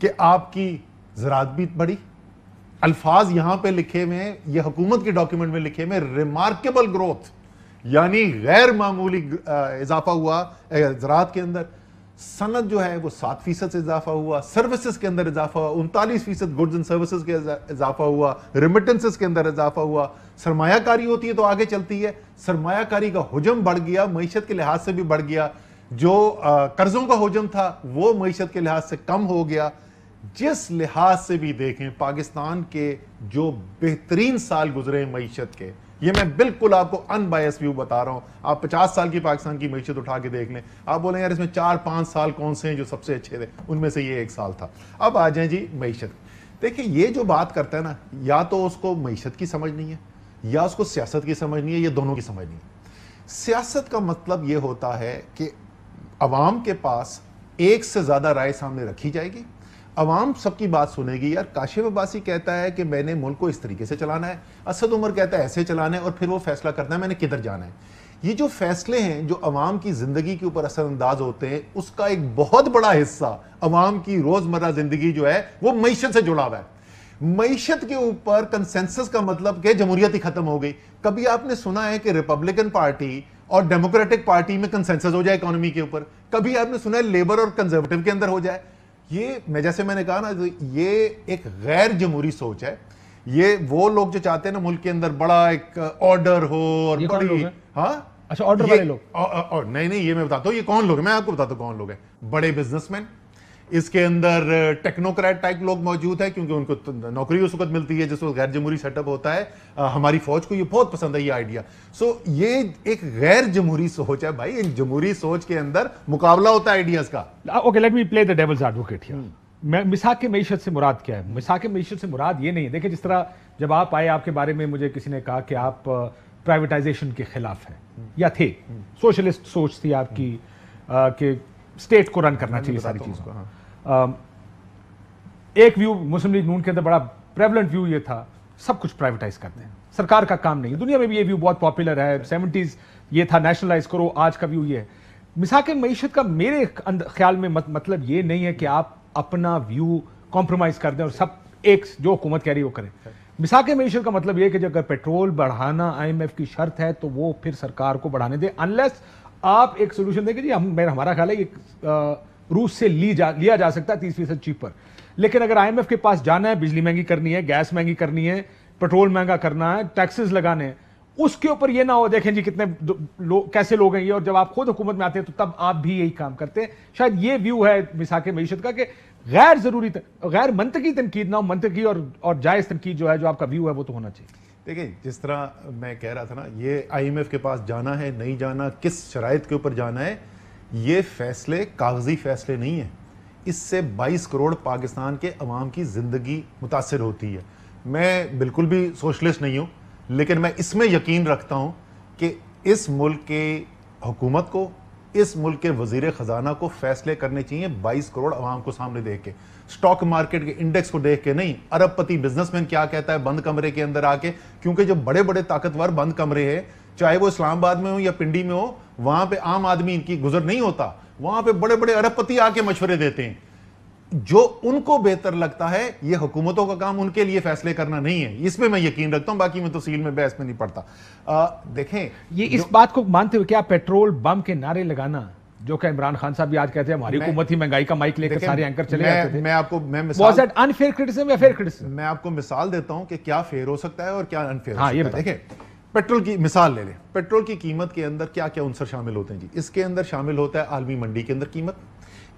Speaker 2: کہ آپ کی زراعت بھی بڑھی. الفاظ یہاں پہ لکھے ہوئے ہیں, یہ حکومت کے ڈاکیومنٹ میں لکھے ہوئے, ریمارکیبل گروتھ, یعنی غیر معمولی اضافہ ہوا زراعت کے اندر. صنعت جو ہے وہ 7% سے اضافہ ہوا, سروسز کے اندر اضافہ ہوا, 39% گڈز اینڈ سروسز کے اضافہ ہوا, ریمیٹنسز کے اندر اضافہ ہوا. سرمایہ کاری ہوتی ہے تو آگے چلتی ہے, سرمایہ کاری کا حجم بڑھ گیا, معیشت کے لحاظ سے بھی بڑھ گیا. جو قرضوں کا حجم تھا وہ معیشت کے لحاظ سے کم ہو گیا. جس لحاظ سے بھی دیکھیں پاکستان کے جو بہترین سال گزرے معیشت کے, یہ میں بالکل آپ کو ان بائس ویو بتا رہا ہوں. آپ 50 سال کی پاکستان کی معیشت اٹھا کے دیکھ لیں, آپ بولیں یار اس میں 4-5 سال کون سے ہیں جو سب سے اچھے تھے, ان میں سے یہ ایک سال تھا. اب آ جائیں جی معیشت. دیکھیں یہ جو بات کرتا ہے نا, یا تو اس کو معیشت کی سمجھ نہیں ہے, یا اس کو سیاست کی سمجھ نہیں ہے, یا دونوں کی سمجھ نہیں ہے. سیاست کا مطلب یہ ہوتا ہے کہ عوام کے پاس ایک سے زیادہ رائے سامنے رکھی جائے گی, عوام سب کی بات سنے گی. یار کاشف عباسی کہتا ہے کہ میں نے ملک کو اس طریقے سے چلانا ہے, اسد عمر کہتا ہے ایسے چلانا ہے, اور پھر وہ فیصلہ کرتا ہے میں نے کدھر جانا ہے. یہ جو فیصلے ہیں جو عوام کی زندگی کے اوپر اثر انداز ہوتے ہیں, اس کا ایک بہت بڑا حصہ عوام کی روزمرہ زندگی جو ہے وہ معیشت سے جڑا ہوا ہے. معیشت کے اوپر کنسنسس کا مطلب کہ جمہوریت ہی ختم ہو گئی. کبھی آپ نے سنا ہے کہ ریپبلکن پارٹی اور ڈیموکریٹک پارٹی میں کنسنسس ہو جائے اکانومی کے اوپر؟ کبھی آپ نے سنا ہے لیبر اور کنزرویٹو کے اندر ہو جائے؟ یہ جیسے میں نے کہا نا, یہ ایک غیر جمہوری سوچ ہے. یہ وہ لوگ جو چاہتے ہیں نا ملک کے اندر بڑا ایک آرڈر ہو اور بڑی, ہاں
Speaker 1: اچھا آرڈر والے لوگ,
Speaker 2: نہیں یہ میں بتاتا ہوں یہ کون لوگ ہیں, میں آپ کو بتاتا ہوں کون لوگ ہیں. بڑے بزنس مین, اس کے اندر ٹیکنوکریٹ ٹائپ لوگ موجود ہیں کیونکہ ان کو نوکری اس وقت ملتی ہے جس وقت غیر جمہوری سیٹ اپ ہوتا ہے. ہماری فوج کو یہ بہت پسند ہے یہ آئیڈیا. سو یہ ایک غیر جمہوری سوچ ہے بھائی. ان جمہوری سوچ کے اندر مقابلہ ہوتا ہے آئیڈیاز کا.
Speaker 1: اوکے لیٹ می پلے دی ڈیولز ایڈوکیٹ ہیئر. مساق معیشت سے مراد کیا ہے؟ مساق معیشت سے مراد یہ نہیں ہے, دیکھیں جس طرح جب آپ آئے آپ کے بارے میں مجھے کسی نے کہا کہ آپ پرائیویٹائزیشن کے خلاف ہیں یا تھے, سوشلسٹ سوچ تھی آپ کی کہ اسٹیٹ کو رن کرنا چاہیے ساری چیز کو. ایک ویو مسلم لیگ نون کے اندر بڑا پریولنٹ ویو یہ تھا سب کچھ پرائیویٹائز کرتے ہیں, سرکار کا کام نہیں ہے. دنیا میں بھی یہ ویو بہت پاپولر ہے, 70s یہ تھا نیشنلائز کرو, آج کا ویو یہ ہے. مساق معیشت کا میرے خیال میں مطلب یہ نہیں ہے کہ آپ اپنا ویو کمپرومائز کر دیں اور سب ایک جو حکومت کہہ رہی ہے وہ کریں. مساق معیشت کا مطلب یہ ہے کہ اگر پیٹرول بڑھانا IMF کی شرط ہے تو وہ پھر سرکار کو بڑھانے دیں, انلیس آپ ایک سولوشن دیں کہ جی ہمارا خیال ہے یہ روس سے لیا جا سکتا ہے 30% چیپر. لیکن اگر IMF کے پاس جانا ہے, بجلی مہنگی کرنی ہے, گیس مہنگی کرنی ہے, پیٹرول مہنگا کرنا ہے, ٹیکسز لگانے ہیں, اس کے اوپر یہ نہ ہو دیکھیں جی کتنے کیسے لوگ ہیں یہ, اور جب آپ خود حکومت میں آتے ہیں تو تب آپ بھی یہی کام کرتے ہیں. شاید یہ ویو ہے مساق معیشت کا کہ غیر ضروری غیر منطقی تنقید نہ ہو, منطقی اور جائز تنقید جو ہے جو آپ کا ویو ہے وہ تو ہونا چاہیے.
Speaker 2: دیکھیں جس طرح میں کہہ رہا تھا نا, یہ IMF کے پاس جانا ہے نہیں جانا, کس شرائط کے اوپر جانا ہے, یہ فیصلے کاغذی فیصلے نہیں ہیں. اس سے 22 کروڑ پاکستان کے عوام کی زندگی متاثر ہوتی ہے. میں بالکل بھی سوشلسٹ نہیں ہوں, لیکن میں اس میں یقین رکھتا ہوں کہ اس ملک کے حکومت کو, اس ملک کے وزیر خزانہ کو فیصلے کرنے چاہیے 22 کروڑ عوام کو سامنے دیکھ کے, سٹاک مارکیٹ کے انڈیکس کو دیکھ کے نہیں. ارب پتی بزنس مین کیا کہتا ہے بند کمرے کے اندر آ کے, کیونکہ جو بڑے بڑے طاقتور بند کمرے ہیں, چاہے وہ اسلام آباد میں ہو یا پنڈی میں ہو, وہاں پہ عام آدمی ان کی گزر نہیں ہوتا. وہاں پہ بڑے بڑے ارب پتی آ کے مشورے دیتے ہیں. جو ان کو بہتر لگتا ہے, یہ حکومتوں کا کام ان کے لیے فیصلے کرنا نہیں ہے. اس پہ میں یقین رکھتا ہوں, باقی میں تفصیل میں بحث میں نہیں پڑتا. دیکھیں
Speaker 1: یہ اس بات کو مانتے ہوئے کیا پیٹرول بم کے نعرے لگانا جو کہ عمران خان صاحب بھی آج کہتے ہیں ہماری حکومت ہی مہنگائی کا مائک لے کر سارے اینکر چلے جاتے تھے,
Speaker 2: میں آپ کو
Speaker 1: واز دیٹ انفیئر کرٹیسزم یا فیئر کرٹیسزم؟
Speaker 2: میں آپ کو مثال دیتا ہوں کہ کیا فیئر ہو سکتا ہے اور کیا انفیئر ہو سکتا ہے. دیکھیں پیٹرول کی مثال لے لیں. پیٹرول کی قیمت کے اندر کیا کیا عنصر شامل ہوتے ہیں جی؟ اس کے اندر شامل ہوتا ہے عالمی منڈی کے اندر قیمت,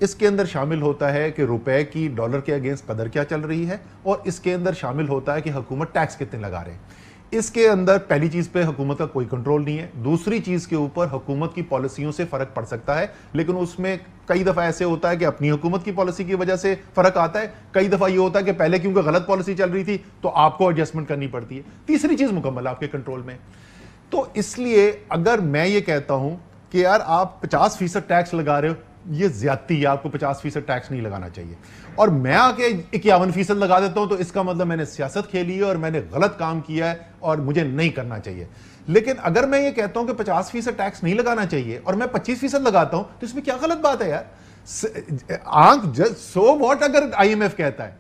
Speaker 2: اس کے اندر شامل ہوتا ہے کہ روپے کی ڈالر کے اگینسٹ قدر کیا چل رہی ہے, اور اس کے اندر شامل ہوتا ہے کہ حکومت ٹیکس کتنے لگا رہے ہیں. اس کے اندر پہلی چیز پہ حکومت کا کوئی کنٹرول نہیں ہے. دوسری چیز کے اوپر حکومت کی پالیسیوں سے فرق پڑ سکتا ہے, لیکن اس میں کئی دفعہ ایسے ہوتا ہے کہ اپنی حکومت کی پالیسی کی وجہ سے فرق آتا ہے, کئی دفعہ یہ ہوتا ہے کہ پہلے کیونکہ غلط پالیسی چل رہی تھی تو آپ کو ایڈجسٹمنٹ کرنی پڑتی ہے. تیسری چیز مکمل آپ کے کنٹرول میں. تو اس لیے اگر میں یہ کہتا ہوں کہ یار آپ 50% ٹیکس لگا رہے ہو, یہ زیادتی ہے, آپ کو 50% ٹیکس نہیں لگانا چاہیے, اور میں آ کے 51% لگا دیتا ہوں, تو اس کا مطلب میں نے سیاست کھیلی ہے اور میں نے غلط کام کیا ہے اور مجھے نہیں کرنا چاہیے. لیکن اگر میں یہ کہتا ہوں کہ 50% ٹیکس نہیں لگانا چاہیے اور میں 25% لگاتا ہوں, تو اس میں کیا غلط بات ہے یار؟ آنکھ سو واٹ اگر آئی ایم ایف کہتا ہے,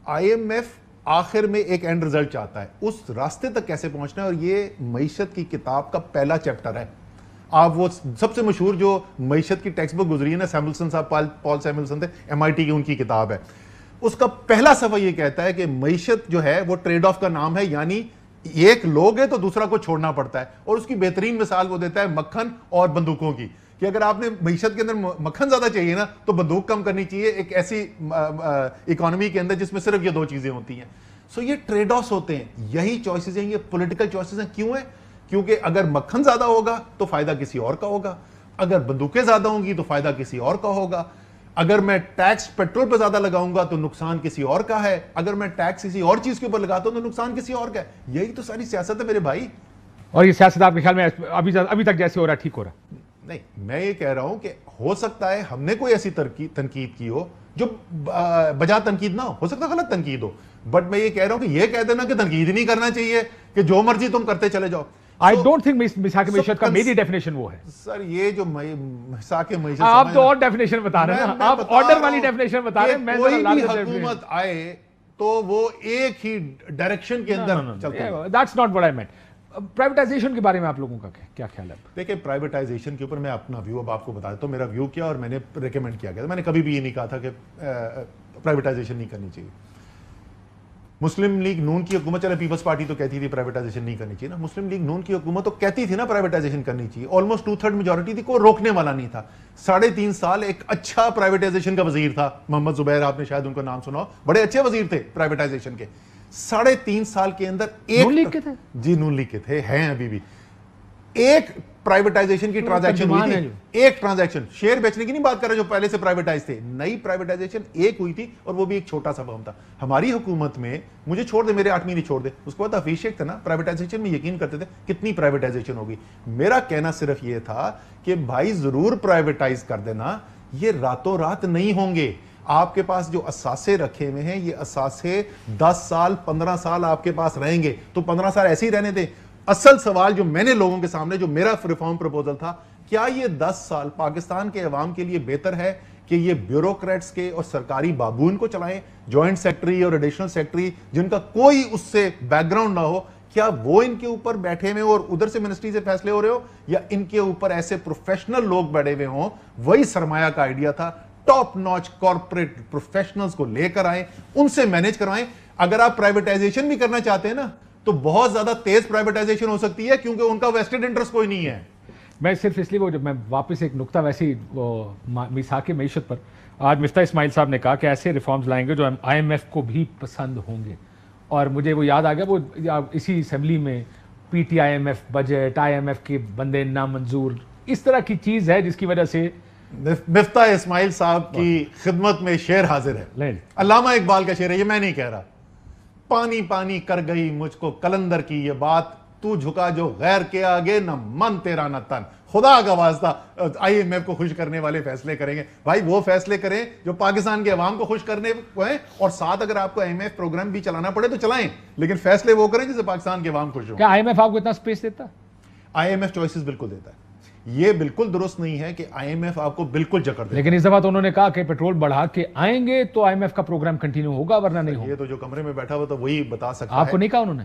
Speaker 2: آئی ایم ایف آخر میں ایک اینڈ رزلٹ چاہتا ہے, اس راستے تک کیسے پہنچنا ہے, اور یہ معیشت کی کتاب کا پہلا چیپٹر ہے. آپ وہ سب سے مشہور جو معیشت کی ٹیکسٹ بک گزری ہے نا, سیملسن صاحب, پال سیملسن تھے, MIT کی ان کی کتاب ہے, اس کا پہلا صفحہ یہ کہتا ہے کہ معیشت جو ہے وہ ٹریڈ آف کا نام ہے, یعنی ایک لوگ ہے تو دوسرا کو چھوڑنا پڑتا ہے. اور اس کی بہترین مثال وہ دیتا ہے مکھن اور بندوقوں کی, کہ اگر آپ نے معیشت کے اندر مکھن زیادہ چاہیے نا تو بندوق کم کرنی چاہیے ایک ایسی اکانومی کے اندر جس میں صرف یہ دو چیزیں ہوتی ہیں. سو یہ ٹریڈ آفس ہوتے ہیں, یہی چوائسز ہیں, یہ پولیٹیکل چوائسز ہیں. کیوں ہیں؟ کیونکہ اگر مکھن زیادہ ہوگا تو فائدہ کسی اور کا ہوگا, اگر بندوقیں زیادہ ہوں گی تو فائدہ کسی اور کا ہوگا, اگر میں ٹیکس پیٹرول پہ زیادہ لگاؤں گا تو نقصان کسی اور کا ہے, اگر میں ٹیکس کسی اور چیز کے اوپر لگاتا ہوں تو نقصان کسی اور کا ہے. یہی تو ساری سیاست ہے میرے بھائی.
Speaker 1: اور یہ سیاست آپ کے خیال میں ابھی تک جیسے ہو رہا ہے ٹھیک ہو رہا ہے؟
Speaker 2: نہیں, میں یہ کہہ رہا ہوں کہ ہو سکتا ہے ہم نے کوئی ایسی تنقید کی ہو جو بجا تنقید نہ ہو سکتا غلط تنقید ہو, بٹ میں یہ کہہ رہا ہوں کہ یہ کہہ دینا کہ تنقید ہی نہیں کرنا چاہیے, کہ جو مرضی تم کرتے چلے جاؤ.
Speaker 1: I don't think مساک معیشت کا میری ڈیفینیشن وہ ہے.
Speaker 2: سر یہ جو مساک معیشت,
Speaker 1: آپ تو اور ڈیفینیشن بتا رہے ہیں نا, آپ آرڈر والی ڈیفینیشن بتا رہے ہیں. میں
Speaker 2: کوئی بھی حکومت آئے تو وہ ایک ہی ڈائریکشن کے اندر چلتا ہے.
Speaker 1: That's not what I meant. Privatization کے بارے میں آپ لوگوں کا کیا خیال ہے؟
Speaker 2: دیکھیں, پرائیویٹائزیشن کے اوپر میں اپنا ویو اب آپ کو بتا دیتا ہوں. میرا ویو کیا اور میں نے ریکمینڈ کیا گیا, میں نے کبھی بھی یہ نہیں کہا تھا کہ پرائیویٹائزیشن نہیں کرنی چاہیے. مسلم لیگ نون کی حکومت, چلے پیپلز پارٹی تو کہتی تھی پرائیویٹائزیشن نہیں کرنی چاہیے نا, مسلم لیگ نون کی حکومت تو کہتی تھی نا پرائیویٹائزیشن کرنی چاہیے. آلموسٹ 2/3 میجورٹی تھی, کوئی روکنے والا نہیں تھا. 3.5 سال ایک اچھا پرائیویٹائزیشن کا وزیر تھا محمد زبیر, آپ نے شاید ان کا نام سنا ہو, بڑے اچھے وزیر تھے پرائیویٹائزیشن کے. 3.5 سال کے اندر ایک
Speaker 1: نون لیگ کے تھے,
Speaker 2: جی نون لیگ کے تھے, ہیں ابھی بھی, ایک پرائیویٹائزیشن کی ٹرانزیکشن ہوئی تھی, ایک ٹرانزیکشن, شیئر بیچنے کی نہیں بات کر رہے جو پہلے سے پرائیویٹائز تھے, نئی پرائیویٹائزیشن ایک ہوئی تھی, اور وہ بھی ایک چھوٹا سا فارم تھا. ہماری حکومت میں, مجھے چھوڑ دے, میرے 8 مہینے چھوڑ دے, اس کے بعد حفیظ شیخ تھا نا, پرائیویٹائزیشن میں یقین کرتے تھے کتنی پرائیویٹائزیشن ہوگی. میرا کہنا صرف یہ تھا کہ بھائی ضرور پرائیویٹائز کر دینا, یہ راتوں رات نہیں ہوں گے. آپ کے پاس جو اثاثے رکھے ہوئے ہیں, یہ اثاثے 10 سال 15 سال آپ کے پاس رہیں گے, تو 15 سال ایسے ہی رہنے دیں. اصل سوال جو میں نے لوگوں کے سامنے, جو میرا ریفارم پروپوزل تھا, کیا یہ 10 سال پاکستان کے عوام کے لیے بہتر ہے کہ یہ بیوروکریٹس کے اور سرکاری بابون کو چلائیں, جوائنٹ سیکٹری اور ایڈیشنل سیکٹری جن کا کوئی اس سے بیک گراؤنڈ نہ ہو, کیا وہ ان کے اوپر بیٹھے ہوئے اور ادھر سے منسٹری سے فیصلے ہو رہے ہو, یا ان کے اوپر ایسے پروفیشنل لوگ بیٹھے ہوئے ہوں؟ وہی سرمایہ کا آئیڈیا تھا, ٹاپ ناچ کارپوریٹ پروفیشنلز کو لے کر آئیں, ان سے مینیج کروائیں. اگر آپ پرائیویٹائزیشن بھی کرنا چاہتے ہیں نا تو بہت زیادہ تیز پرائیویٹائزیشن ہو سکتی ہے, کیونکہ ان کا ویسٹڈ انٹرسٹ کوئی نہیں ہے.
Speaker 1: میں صرف اس لیے, وہ جب میں واپس ایک نقطہ ویسی میثاق معیشت پر, آج مفتاح اسماعیل صاحب نے کہا کہ ایسے ریفارمز لائیں گے جو IMF کو بھی پسند ہوں گے, اور مجھے وہ یاد آ گیا, وہ اسی اسمبلی میں PTIMF بجٹ, IMF کے بندے نامنظور, اس طرح کی چیز ہے جس کی وجہ سے
Speaker 2: مفتاح اسماعیل صاحب کی خدمت میں شعر حاضر ہے. علامہ اقبال کا شعر ہے, یہ میں نہیں کہہ رہا. پانی پانی کر گئی مجھ کو کلندر کی یہ بات, تو جھکا جو غیر کے آگے, نہ من تیرا نہ تن. خدا کا واسطہ IMF کو خوش کرنے والے فیصلے کریں گے بھائی, وہ فیصلے کریں جو پاکستان کے عوام کو خوش کرنے کو ہیں, اور ساتھ اگر آپ کو IMF پروگرام بھی چلانا پڑے تو چلائیں, لیکن فیصلے وہ کریں جس سے پاکستان کے عوام خوش ہوں.
Speaker 1: کیا IMF آپ کو اتنا سپیس دیتا؟
Speaker 2: IMF چوائسز بالکل دیتا ہے. یہ بالکل درست نہیں ہے کہ IMF آپ کو بالکل جکڑ دے.
Speaker 1: لیکن اس دفعہ تو انہوں نے کہا کہ پیٹرول بڑھا کے آئیں گے تو IMF کا پروگرام کنٹینیو ہوگا, ورنہ نہیں ہوگا.
Speaker 2: یہ تو جو کمرے میں بیٹھا ہوا تو وہی بتا سکتا ہے.
Speaker 1: آپ کو نہیں کہا انہوں نے؟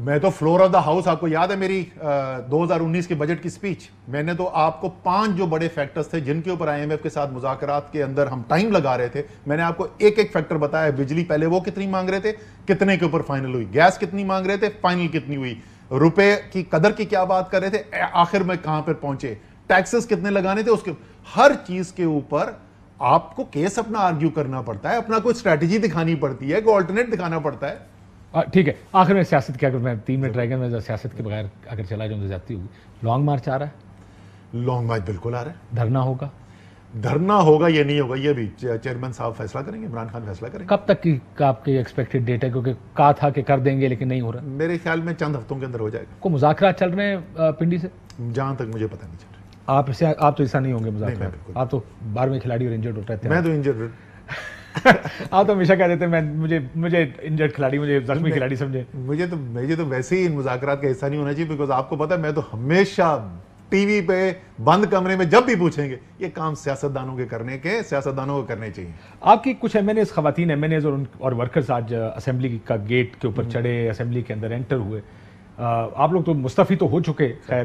Speaker 2: میں تو فلور آف دا ہاؤس, آپ کو یاد ہے میری 2019 کے بجٹ کی سپیچ, میں نے تو آپ کو 5 جو بڑے فیکٹرز تھے جن کے اوپر IMF کے ساتھ مذاکرات کے اندر ہم ٹائم لگا رہے تھے, میں نے آپ کو ایک ایک فیکٹر بتایا. بجلی پہلے وہ کتنی مانگ رہے تھے, کتنے کے اوپر فائنل ہوئی, گیس کتنی مانگ رہے تھے, فائنل کتنی ہوئی, روپے کی قدر کی کیا بات کر رہے تھے, آخر میں کہاں پر پہنچے, ٹیکسز کتنے لگانے تھے, اس کے ہر چیز کے اوپر آپ کو کیس اپنا آرگیو کرنا پڑتا ہے, اپنا کوئی اسٹریٹجی دکھانی پڑتی ہے, کوئی آلٹرنیٹ دکھانا پڑتا ہے.
Speaker 1: ٹھیک ہے, آخر میں سیاست کیا, اگر میں 3 منٹ رہ گئے, میں سیاست کے بغیر اگر چلا جاؤں تو زیادتی ہوگی. لانگ مارچ آ رہا ہے؟
Speaker 2: لانگ مارچ بالکل آ رہا ہے.
Speaker 1: دھرنا ہوگا؟
Speaker 2: دھرنا ہوگا یہ نہیں ہوگا, یہ بھی چیئرمین صاحب فیصلہ کریں گے, عمران خان فیصلہ کریں گے.
Speaker 1: کب تک کی آپ کی ایکسپیکٹڈ ڈیٹ ہے, کیونکہ کہا تھا کہ کر دیں گے لیکن نہیں ہو رہا؟
Speaker 2: میرے خیال میں چند ہفتوں کے اندر ہو جائے گا.
Speaker 1: کو مذاکرات چل رہے ہیں پنڈی سے؟
Speaker 2: جہاں تک مجھے پتہ نہیں چل رہا.
Speaker 1: آپ تو ایسا نہیں ہوں گے مذاکرات, آپ تو 12ویں کھلاڑی اور انجرڈ ہوتا ہے.
Speaker 2: میں تو انجرڈ
Speaker 1: آپ تو ہمیشہ کہہ دیتے ہیں مجھے انجرڈ کھلاڑی, مجھے زخمی کھلاڑی سمجھے.
Speaker 2: مجھے تو ویسے ہی ان مذاکرات کا حصہ نہیں ہونا چاہیے, بیکاز آپ کو پتا ہے میں تو ہمیشہ ٹی وی پہ بند کمرے میں جب بھی پوچھیں گے یہ کام سیاستدانوں کے کرنے کے سیاستدانوں کو کرنے چاہیے.
Speaker 1: آپ کی کچھ ایم خواتین ایم این ایز اور ورکرز آج اسمبلی کا گیٹ کے اوپر چڑھے, اسمبلی کے اندر انٹر ہوئے. آپ لوگ تو مستعفی تو ہو چکے خیر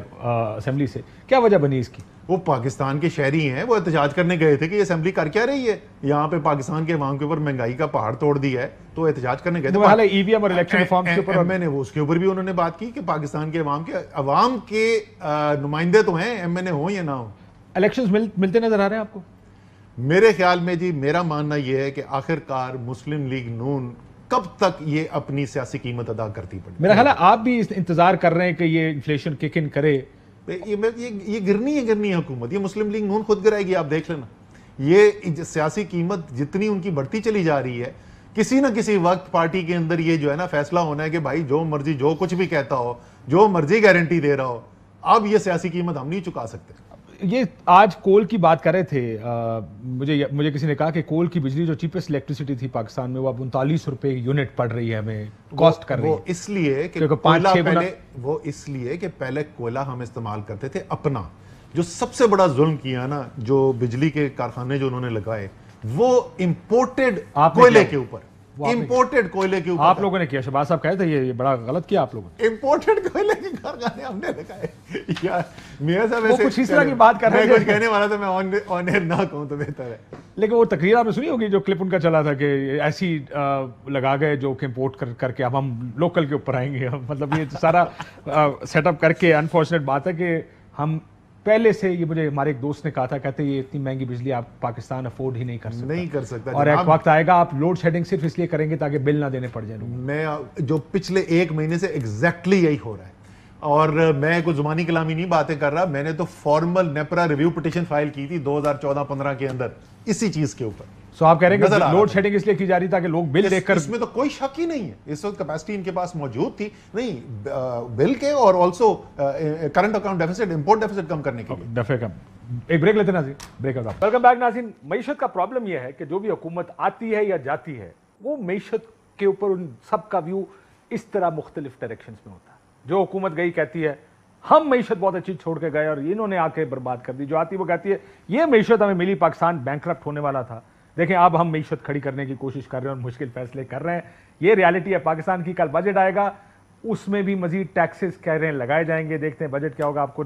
Speaker 1: اسمبلی سے, کیا وجہ بنی اس کی؟
Speaker 2: وہ پاکستان کے شہری ہیں, وہ احتجاج کرنے گئے تھے کہ یہ اسمبلی کر کیا رہی ہے, یہاں پہ پاکستان کے عوام کے اوپر مہنگائی کا پہاڑ توڑ دیا ہے, تو احتجاج کرنے گئے تھے.
Speaker 1: ای وی ایم اور الیکشن ریفارمز کے اوپر
Speaker 2: میں نے اس کے اوپر بھی انہوں نے بات کی کہ پاکستان کے عوام کے نمائندے تو ہیں, ایم این اے ہوں یا نہ ہوں.
Speaker 1: الیکشنز ملتے نظر آ رہے ہیں آپ کو؟
Speaker 2: میرے خیال میں جی, میرا ماننا یہ ہے کہ آخرکار مسلم لیگ نون کب تک یہ اپنی سیاسی قیمت ادا کرتی پڑی.
Speaker 1: میرا خیال ہے آپ بھی انتظار کر رہے ہیں کہ یہ انفلیشن کک ان کرے.
Speaker 2: یہ گرنی ہے حکومت, یہ مسلم لیگ نون خود گرائے گی, آپ دیکھ لینا. یہ سیاسی قیمت جتنی ان کی بڑھتی چلی جا رہی ہے, کسی نہ کسی وقت پارٹی کے اندر یہ جو ہے نا فیصلہ ہونا ہے کہ بھائی جو مرضی جو کچھ بھی کہتا ہو, جو مرضی گارنٹی دے رہا ہو, اب یہ سیاسی قیمت ہم نہیں چکا سکتے.
Speaker 1: یہ آج کول کی بات کر رہے تھے, مجھے کسی نے کہا کہ کول کی بجلی جو چیپسٹ الیکٹریسٹی تھی پاکستان میں, وہ اب 39 روپے یونٹ پڑ رہی ہے, ہمیں کاسٹ کر رہی ہے.
Speaker 2: وہ اس لیے کہ پہلے کوئلہ ہم استعمال کرتے تھے اپنا. جو سب سے بڑا ظلم کیا نا, جو بجلی کے کارخانے جو انہوں نے لگائے, وہ امپورٹڈ کوئلے کے اوپر, امپورٹڈ کوئلے کے اوپر
Speaker 1: آپ لوگوں نے کیا. شہباز صاحب کہے تھے یہ بڑا غلط کیا آپ لوگوں نے.
Speaker 2: امپورٹڈ کوئلے کے کارخانے ہم نے لگائے. یار میاں صاحب
Speaker 1: وہ کچھ اس طرح کی بات کر رہے
Speaker 2: تھے, کچھ کہنے والا تھا, میں آن ایئر نہ کہوں تو بہتر ہے.
Speaker 1: لیکن وہ تقریر آپ نے سنی ہوگی جو کلپ ان کا چلا تھا کہ ایسی لگا گئے جو کہ امپورٹ کر کے اب ہم لوکل کے اوپر آئیں گے. مطلب یہ سارا سیٹ اپ کر کے, انفارچونیٹ بات ہے کہ ہم پہلے سے, یہ مجھے ہمارے ایک دوست نے کہا تھا, کہتے یہ اتنی مہنگی بجلی آپ پاکستان افورڈ ہی نہیں کر سکتا, اور ایک وقت آئے گا آپ لوڈ شیڈنگ صرف اس لیے کریں گے تاکہ بل نہ دینے پڑ جائیں.
Speaker 2: میں جو پچھلے 1 مہینے سے ایگزیکٹلی یہی ہو رہا ہے, اور میں کوئی زبانی کلامی نہیں باتیں کر رہا, میں نے تو formal NEPRA review petition file کی تھی 2014-15 کے اندر اسی چیز کے اوپر.
Speaker 1: سو آپ کہہ رہے ہیں کہ لوڈ شیڈنگ اس لیے کی جا رہی تاکہ لوگ بل دیکھ کر,
Speaker 2: اس میں تو کوئی شک ہی نہیں ہے. اس وقت کیپیسٹی ان کے پاس موجود تھی نہیں بل کے, اور also current account deficit, import deficit کم کرنے کے لیے.
Speaker 1: دفعہ کم. ایک بریک لیتے ہیں ناظرین, بریک اپ. ویلکم بیک ناظرین. معیشت کا پرابلم یہ ہے کہ جو بھی حکومت آتی ہے یا جاتی ہے, وہ معیشت کے اوپر ان سب کا ویو اس طرح مختلف ڈائریکشنز میں ہوتا ہے. جو حکومت گئی کہتی ہے ہم معیشت بہت اچھی چھوڑ کے گئے اور انہوں نے آ کے برباد کر دی. جو آتی وہ کہتی ہے یہ معیشت ہمیں ملی, پاکستان بینکرپٹ ہونے والا تھا, دیکھیں اب ہم معیشت کھڑی کرنے کی کوشش کر رہے ہیں اور مشکل فیصلے کر رہے ہیں. یہ ریالٹی ہے پاکستان کی. کل بجٹ آئے گا, اس میں بھی مزید ٹیکسز کہہ رہے ہیں لگائے جائیں گے. دیکھتے ہیں بجٹ کیا ہوگا. آپ کو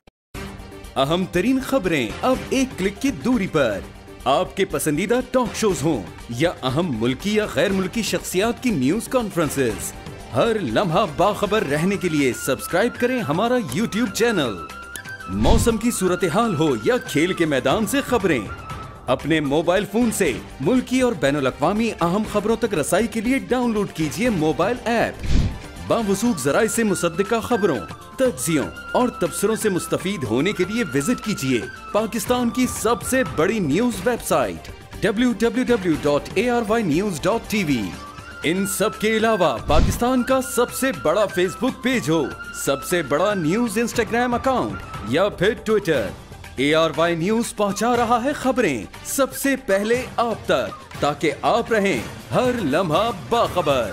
Speaker 7: اہم ترین خبریں اب ایک کلک کی دوری پر. آپ کے پسندیدہ ٹاک شوز ہوں یا اہم ملکی یا غیر ملکی شخصیات کی نیوز کانفرنسز, ہر لمحہ باخبر رہنے کے لیے سبسکرائب کریں ہمارا یوٹیوب چینل. موسم کی صورتحال ہو یا کھیل کے میدان سے خبریں, اپنے موبائل فون سے ملکی اور بین الاقوامی اہم خبروں تک رسائی کے لیے ڈاؤن لوڈ کیجیے موبائل ایپ. باوثوق ذرائع سے مصدقہ خبروں, تجزیوں اور تبصروں سے مستفید ہونے کے لیے وزٹ کیجیے پاکستان کی سب سے بڑی نیوز ویب سائٹ www.arYnews.tv. ان سب کے علاوہ پاکستان کا سب سے بڑا فیس بک پیج ہو, سب سے بڑا نیوز انسٹاگرام اکاؤنٹ یا پھر ٹویٹر, ARY نیوز پہنچا رہا ہے خبریں سب سے پہلے آپ تک, تاکہ آپ رہیں ہر لمحہ باخبر.